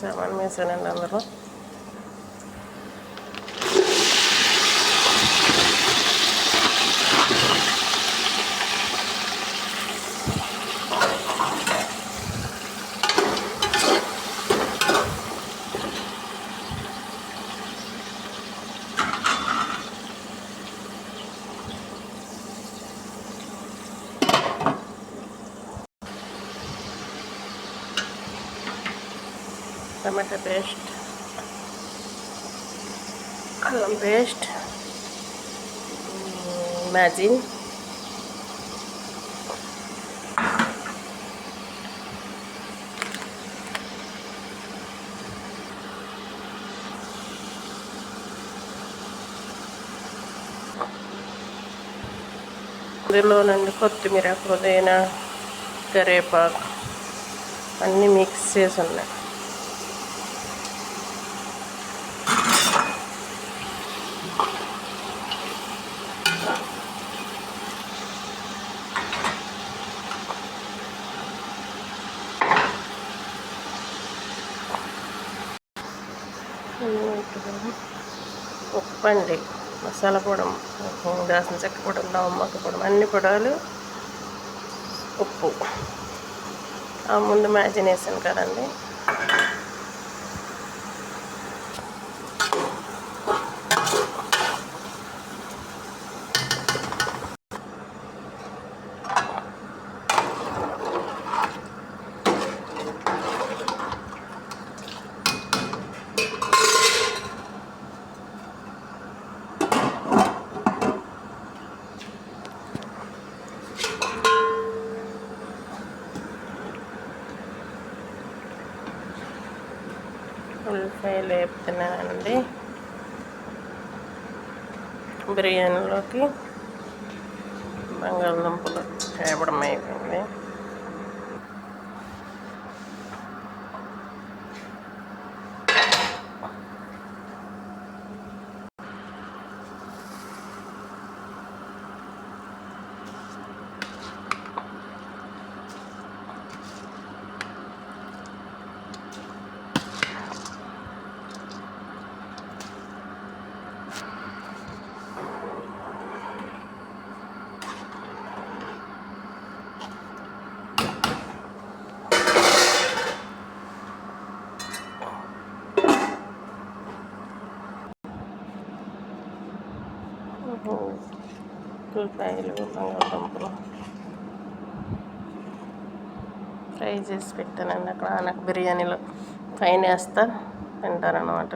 సామాన్ వేసానండి అందులో. టమాటా పేస్ట్, అల్లం పేస్ట్, మ్యాజిన్, ఇందులోనండి కొత్తిమీర, పుదీనా, కరివేపాకు అన్నీ మిక్స్ చేసి ఉన్నాయి. ఉప్పండి, మసాలా పొడం, దాల్చిన చెక్క పొడం, నవమ్మక్క పొడం, అన్ని పొడాలు, ఉప్పు. ముందు మ్యాజిన్ వేసాను కదండి. ఉల్లిపాయలు వేపుతున్నానండి. బిర్యానీలోకి బంగాళదుంపలు వేపడం అయిపోయింది. ఉల్లిపాయలు, బంగాళదుంపలు ఫ్రై చేసి పెట్టానండి. అక్కడ నాకు బిర్యానీలో పైన వేస్తా తింటారన్నమాట.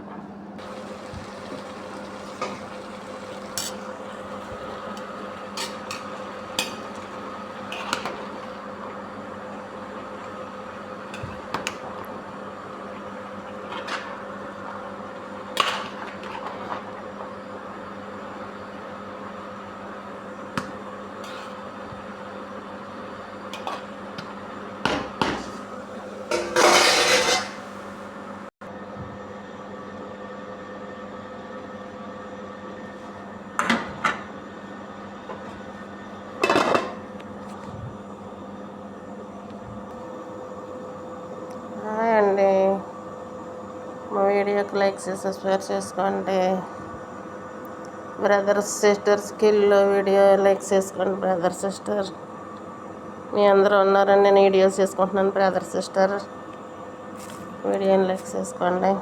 అండి, మా వీడియోకి లైక్ చేసి సబ్స్క్రైబ్ చేసుకోండి. బ్రదర్స్ సిస్టర్స్ కిల్లో వీడియో లైక్ చేసుకోండి. బ్రదర్ సిస్టర్ మీ అందరూ ఉన్నారని నేను వీడియోస్ చేసుకుంటున్నాను. బ్రదర్ సిస్టర్ వీడియోని లైక్ చేసుకోండి.